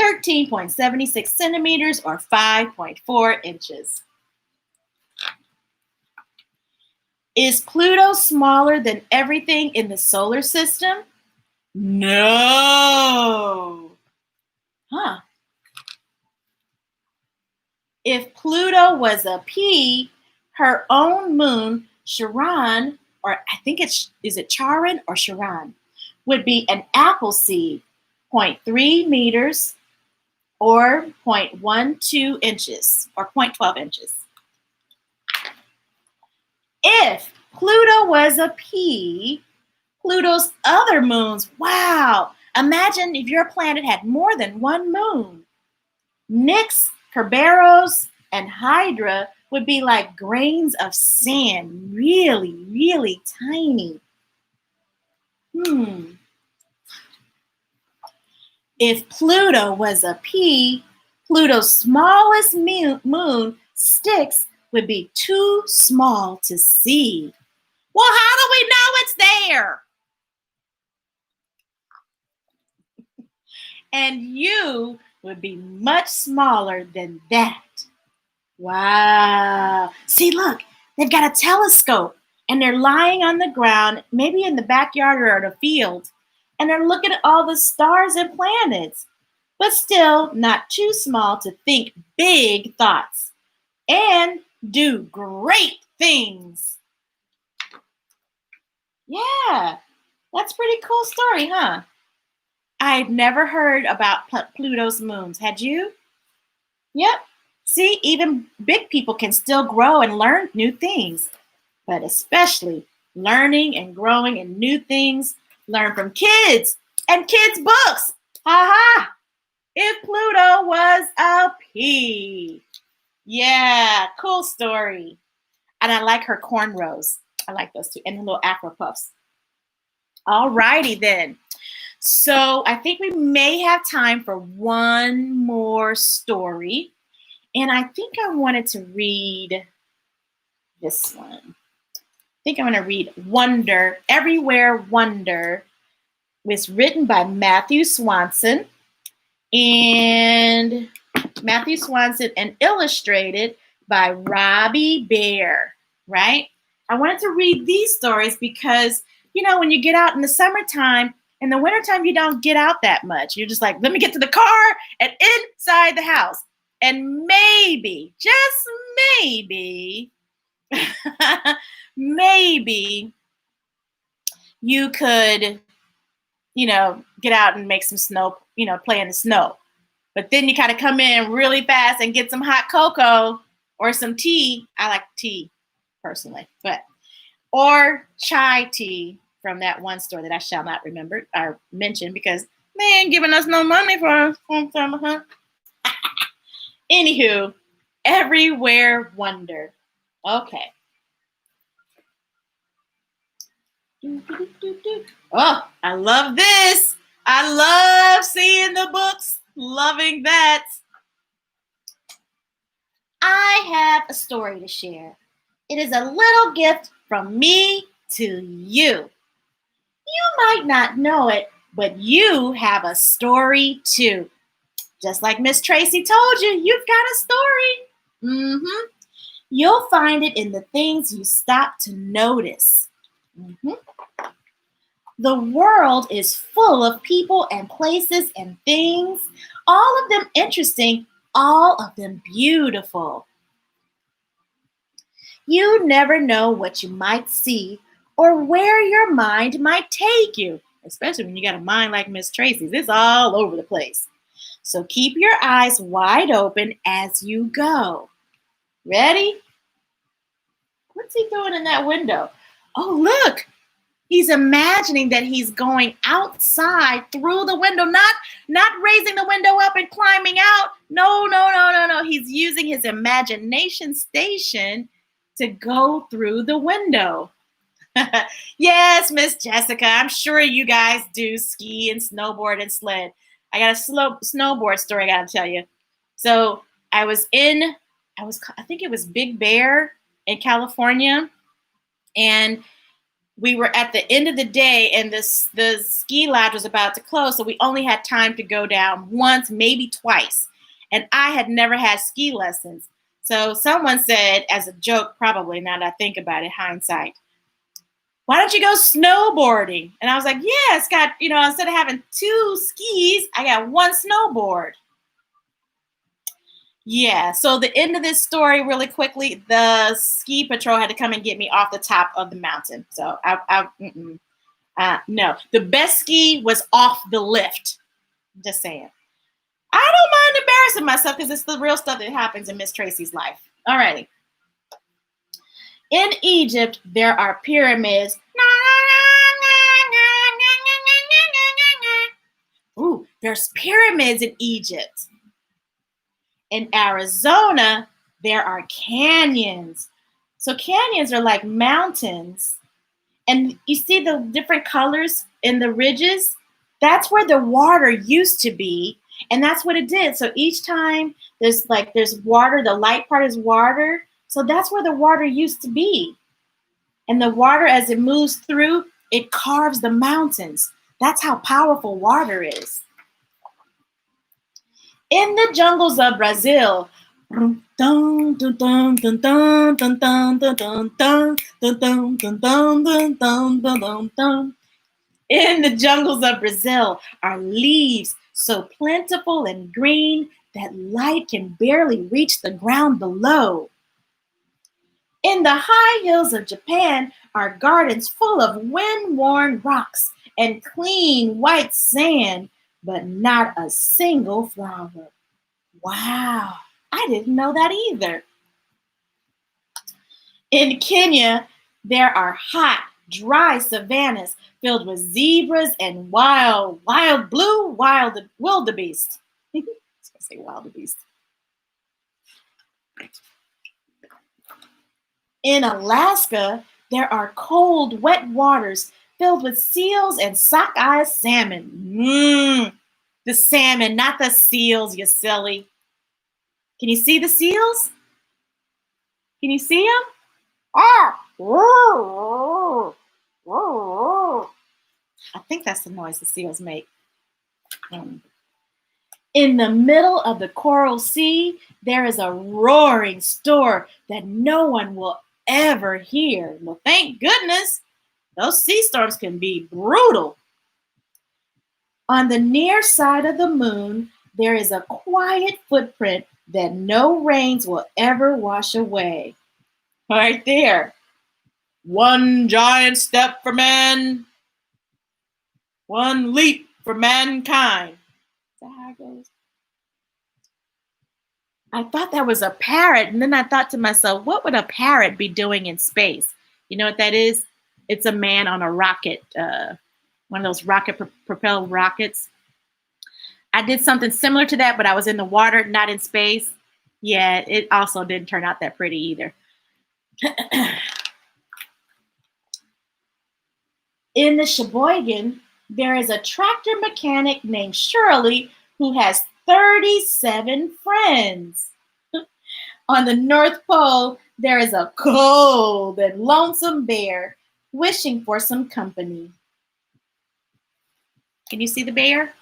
13.76 centimeters, or 5.4 inches. Is Pluto smaller than everything in the solar system? No. Huh. If Pluto was a pea, her own moon, Charon, or I think is it Charon or Charon, would be an apple seed, 0.3 meters, or 0.12 inches, or 0.12 inches. If Pluto was a pea, Pluto's other moons, wow, imagine if your planet had more than one moon. Nix, Kerberos, and Hydra would be like grains of sand, really, really tiny. If Pluto was a pea, Pluto's smallest moon, Styx, would be too small to see. Well, how do we know it's there? And you would be much smaller than that. Wow. See, look, they've got a telescope and they're lying on the ground, maybe in the backyard or in a field, and they're looking at all the stars and planets, but still not too small to think big thoughts and do great things. Yeah, that's a pretty cool story, huh? I'd never heard about Pluto's moons. Had you? Yep. See, even big people can still grow and learn new things, but especially learning and growing in new things, learn from kids and kids' books. Ha! If Pluto was a pea. Yeah, cool story. And I like her cornrows. I like those too. And the little Afro puffs. All righty then. So I think we may have time for one more story. And I think I wanted to read this one. I think I'm going to read Wonder, Everywhere Wonder. It's written by Matthew Swanson and Illustrated by Robbi Behr. right? I wanted to read these stories because, when you get out in the summertime, in the wintertime, you don't get out that much. You're just like, let me get to the car and inside the house. And maybe, just maybe, maybe you could, get out and make some snow, play in the snow. But then you kind of come in really fast and get some hot cocoa or some tea. I like tea personally, or chai tea from that one store that I shall not remember or mention because they ain't giving us no money for huh? Anywho, everywhere wonder. Okay. Oh, I love this. I love seeing the books. Loving that. I have a story to share. It is a little gift from me to you. You might not know it, but you have a story too. Just like Ms Tracey told you, you've got a story. You'll find it in the things you stop to notice. The world is full of people and places and things, all of them interesting, all of them beautiful. You never know what you might see or where your mind might take you, especially when you got a mind like Ms Tracey's. It's all over the place. So keep your eyes wide open as you go. Ready? What's he doing in that window? Oh, look. He's imagining that he's going outside through the window, not raising the window up and climbing out. No. He's using his imagination station to go through the window. Yes, Miss Jessica, I'm sure you guys do ski and snowboard and sled. I got a snowboard story I got to tell you. So I think it was Big Bear in California, and we were at the end of the day, and the ski lodge was about to close, so we only had time to go down once, maybe twice. And I had never had ski lessons. So someone said, as a joke, probably, now that I think about it, hindsight, why don't you go snowboarding? And I was like, yeah, it's got, instead of having 2 skis, I got 1 snowboard. Yeah, so the end of this story, really quickly, the ski patrol had to come and get me off the top of the mountain. So no, the best ski was off the lift. Just saying. I don't mind embarrassing myself because it's the real stuff that happens in Ms Tracey's life. All righty. In Egypt, there are pyramids. Ooh, there's pyramids in Egypt. In Arizona, there are canyons. So canyons are like mountains. And you see the different colors in the ridges? That's where the water used to be. And that's what it did. So each time there's water, the light part is water. So that's where the water used to be. And the water, as it moves through, it carves the mountains. That's how powerful water is. In the jungles of Brazil, in the jungles of Brazil are leaves so plentiful and green that light can barely reach the ground below. In the high hills of Japan are gardens full of wind-worn rocks and clean white sand, but not a single flower. Wow, I didn't know that either. In Kenya, there are hot, dry savannas filled with zebras and wild wildebeest. I was going to say wildebeest. In Alaska, there are cold, wet waters filled with seals and sockeye salmon. The salmon, not the seals, you silly. Can you see the seals? Can you see them? I think that's the noise the seals make. In the middle of the coral sea, there is a roaring storm that no one will ever hear. Well, thank goodness. Those sea storms can be brutal. On the near side of the moon, there is a quiet footprint that no rains will ever wash away. Right there. One giant step for man, one leap for mankind. Is that how it goes? I thought that was a parrot, and then I thought to myself, what would a parrot be doing in space? You know what that is? It's a man on a rocket, one of those propelled rockets. I did something similar to that, but I was in the water, not in space. Yeah, it also didn't turn out that pretty either. In the Sheboygan, there is a tractor mechanic named Shirley who has 37 friends. On the North Pole, there is a cold and lonesome bear wishing for some company. Can you see the bear?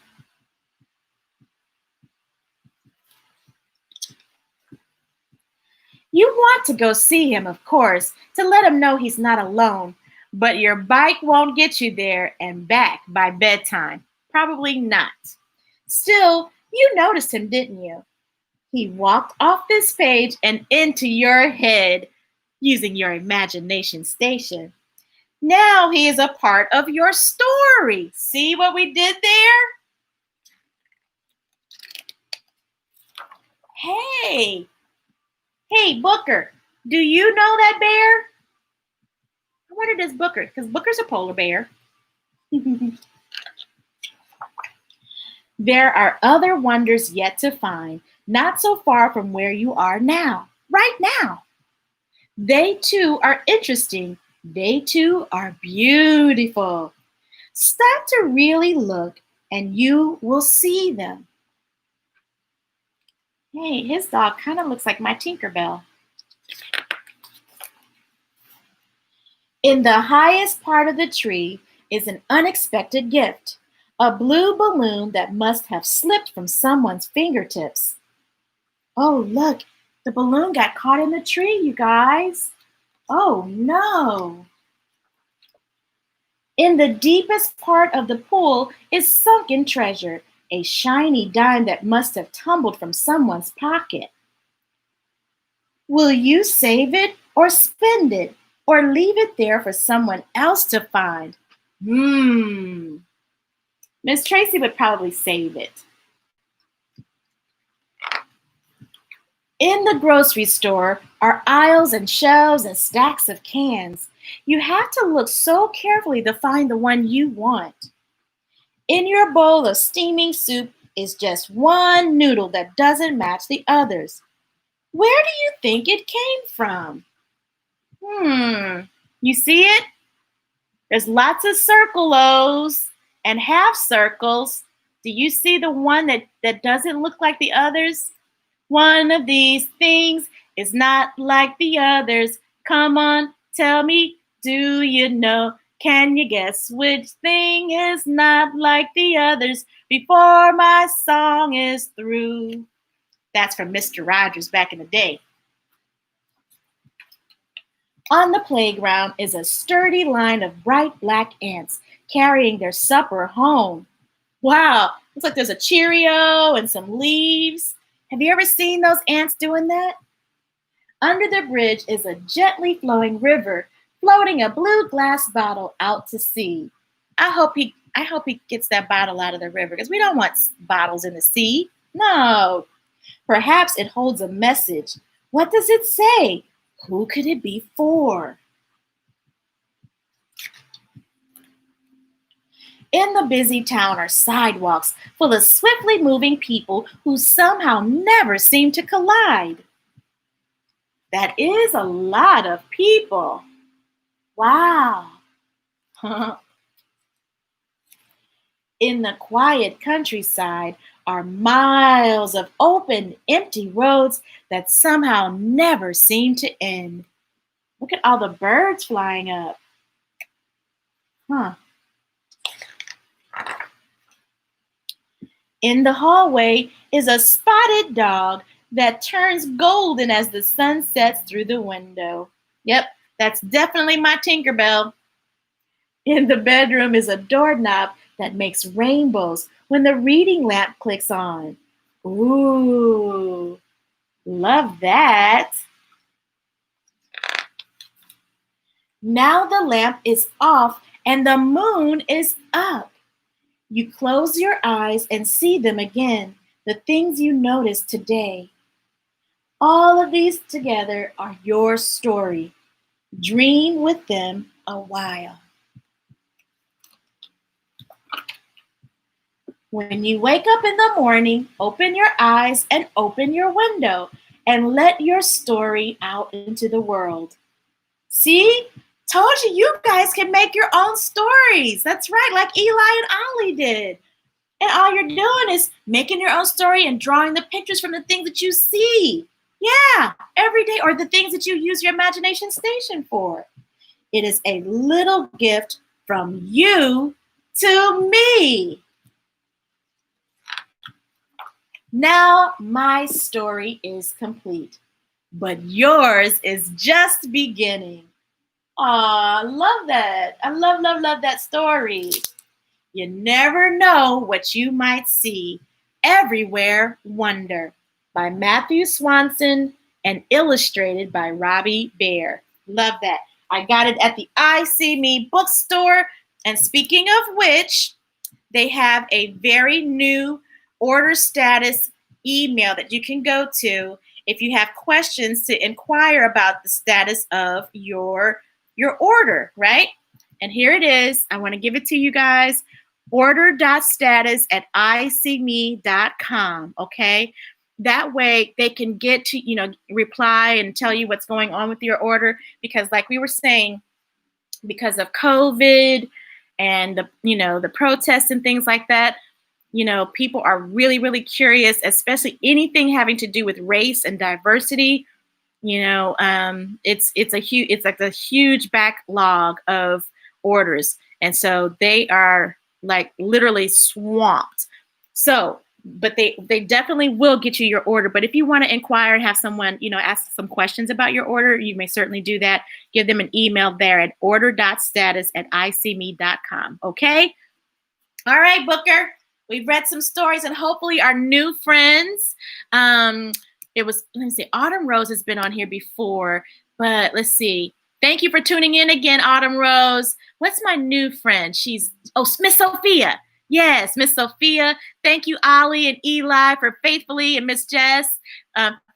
You want to go see him, of course, to let him know he's not alone, but your bike won't get you there and back by bedtime. Probably not. Still, you noticed him, didn't you? He walked off this page and into your head using your imagination station. Now he is a part of your story. See what we did there? Hey, Booker, do you know that bear? I wonder does Booker, because Booker's a polar bear. There are other wonders yet to find, not so far from where you are now, right now. They too are interesting. They too are beautiful. Stop to really look and you will see them. Hey, his dog kind of looks like my Tinkerbell. In the highest part of the tree is an unexpected gift, a blue balloon that must have slipped from someone's fingertips. Oh, look, the balloon got caught in the tree, you guys. Oh, no. In the deepest part of the pool is sunken treasure, a shiny dime that must have tumbled from someone's pocket. Will you save it or spend it or leave it there for someone else to find? Ms Tracey would probably save it. In the grocery store are aisles and shelves and stacks of cans. You have to look so carefully to find the one you want. In your bowl of steaming soup is just one noodle that doesn't match the others. Where do you think it came from? You see it? There's lots of circle-os and half circles. Do you see the one that doesn't look like the others? One of these things is not like the others. Come on, tell me, do you know? Can you guess which thing is not like the others before my song is through? That's from Mr. Rogers back in the day. On the playground is a sturdy line of bright black ants carrying their supper home. Wow, looks like there's a Cheerio and some leaves. Have you ever seen those ants doing that? Under the bridge is a gently flowing river, floating a blue glass bottle out to sea. I hope he gets that bottle out of the river because we don't want bottles in the sea. No. Perhaps it holds a message. What does it say? Who could it be for? In the busy town are sidewalks full of swiftly moving people who somehow never seem to collide. That is a lot of people. Wow. In the quiet countryside are miles of open, empty roads that somehow never seem to end. Look at all the birds flying up. In the hallway is a spotted dog that turns golden as the sun sets through the window. Yep, That's definitely my Tinkerbell. In the bedroom is a doorknob that makes rainbows when the reading lamp clicks on. Ooh, love that. Now the lamp is off and the moon is up. You close your eyes and see them again, the things you noticed today. All of these together are your story. Dream with them a while. When you wake up in the morning, open your eyes and open your window and let your story out into the world. See? Told you, you guys can make your own stories. That's right, like Eli and Ollie did. And all you're doing is making your own story and drawing the pictures from the things that you see. Yeah, every day, or the things that you use your imagination station for. It is a little gift from you to me. Now my story is complete, but yours is just beginning. Aw, love that. I love that story. You never know what you might see. Everywhere Wonder by Matthew Swanson and illustrated by Robbi Behr. Love that. I got it at the I See Me bookstore. And speaking of which, they have a very new order status email that you can go to if you have questions to inquire about the status of your order, right? And here it is. I want to give it to you guys. Order.status@iseeme.com, okay? That way they can get to, reply and tell you what's going on with your order, because like we were saying, because of COVID and the protests and things like that, people are really, really curious, especially anything having to do with race and diversity. It's like a huge backlog of orders. And so they are like literally swamped. So, but they definitely will get you your order. But if you want to inquire and have someone, ask some questions about your order, you may certainly do that. Give them an email there at order.status@iseeme.com. Okay? All right, Booker. We've read some stories and hopefully our new friends. Autumn Rose has been on here before, but let's see. Thank you for tuning in again, Autumn Rose. What's my new friend? Miss Sophia. Yes, Miss Sophia. Thank you, Ollie and Eli, for faithfully, and Miss Jess,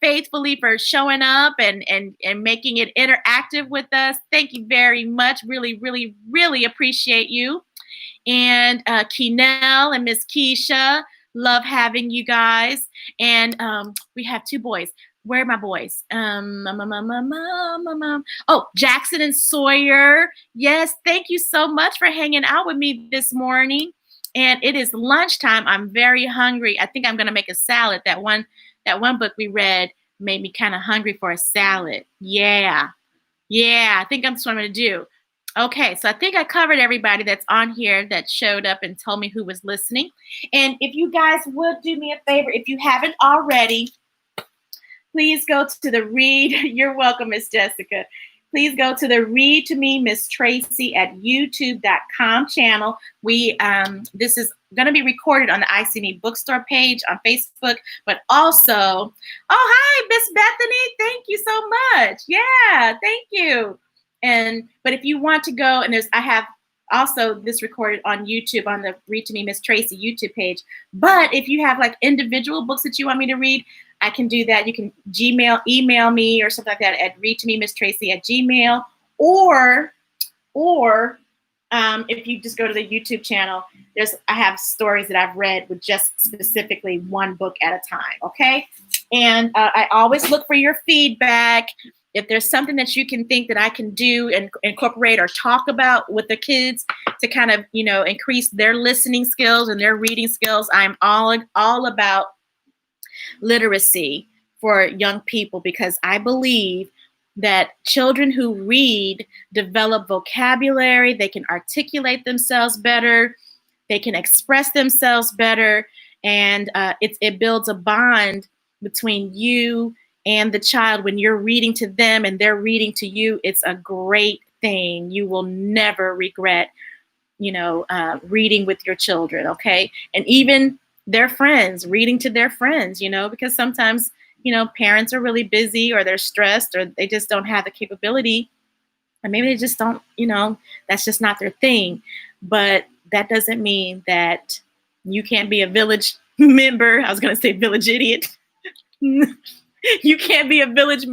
faithfully for showing up and making it interactive with us. Thank you very much. Really, really, really appreciate you. And Keenell and Miss Keisha, love having you guys. And we have two boys. Where are my boys? Jackson and Sawyer. Yes, thank you so much for hanging out with me this morning. And it is lunchtime. I'm very hungry. I think I'm going to make a salad. That one book we read made me kind of hungry for a salad. Yeah, I think that's what I'm going to do. Okay, so I think I covered everybody that's on here that showed up and told me who was listening. And if you guys would do me a favor, if you haven't already, please go to the Read. You're welcome, Miss Jessica. Please go to the Read to Me, Ms Tracey at youtube.com channel. This is going to be recorded on the I See Me bookstore page on Facebook, but also, hi, Miss Bethany. Thank you so much. Yeah, thank you. But if you want to go, and I have also this recorded on YouTube on the Read to Me, Ms Tracey YouTube page. But if you have like individual books that you want me to read, I can do that. You can email me or something like that at readtomemistracey@gmail, or if you just go to the YouTube channel, I have stories that I've read with just specifically one book at a time. Okay, and I always look for your feedback. If there's something that you can think that I can do and incorporate or talk about with the kids to kind of increase their listening skills and their reading skills, I'm all about literacy for young people, because I believe that children who read develop vocabulary, they can articulate themselves better, they can express themselves better, and it builds a bond between you and the child, when you're reading to them and they're reading to you, it's a great thing. You will never regret, reading with your children, okay? And even their friends, reading to their friends, because sometimes, parents are really busy or they're stressed or they just don't have the capability, or maybe they just don't, that's just not their thing. But that doesn't mean that you can't be a village member. I was going to say village idiot. You can't be a village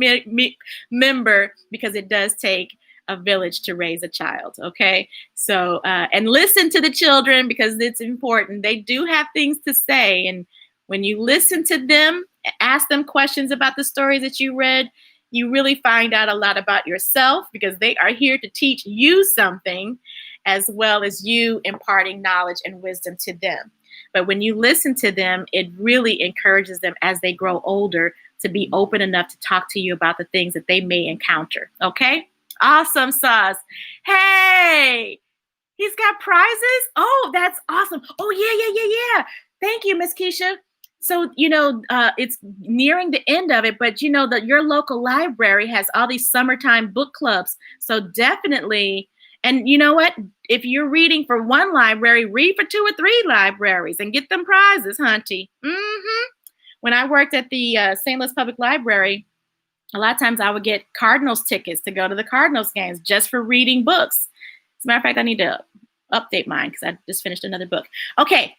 member, because it does take a village to raise a child. Okay. So, and listen to the children, because it's important. They do have things to say. And when you listen to them, ask them questions about the stories that you read, you really find out a lot about yourself, because they are here to teach you something, as well as you imparting knowledge and wisdom to them. But when you listen to them, it really encourages them as they grow older to be open enough to talk to you about the things that they may encounter. Okay? Awesome sauce. Hey, he's got prizes? Oh, that's awesome. Oh, yeah. Thank you, Miss Keisha. So, it's nearing the end of it, but that your local library has all these summertime book clubs. So definitely, and you know what? If you're reading for one library, read for 2 or 3 libraries and get them prizes, hunty. When I worked at the St. Louis Public Library, a lot of times I would get Cardinals tickets to go to the Cardinals games just for reading books. As a matter of fact, I need to update mine because I just finished another book. Okay.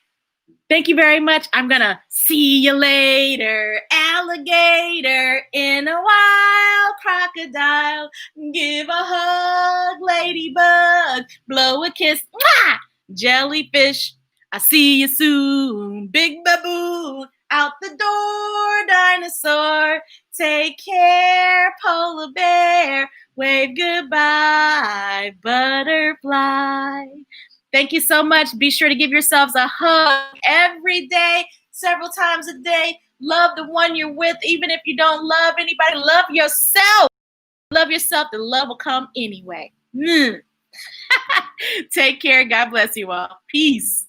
Thank you very much. I'm going to see you later, alligator, in a while, crocodile, give a hug, ladybug, blow a kiss, mwah! Jellyfish, I see you soon, big baboon, out the door, dinosaur, take care, polar bear, wave goodbye, butterfly. Thank you so much. Be sure to give yourselves a hug every day, several times a day. Love the one you're with, even if you don't love anybody. Love yourself. Love yourself. The love will come anyway. Take care. God bless you all. Peace.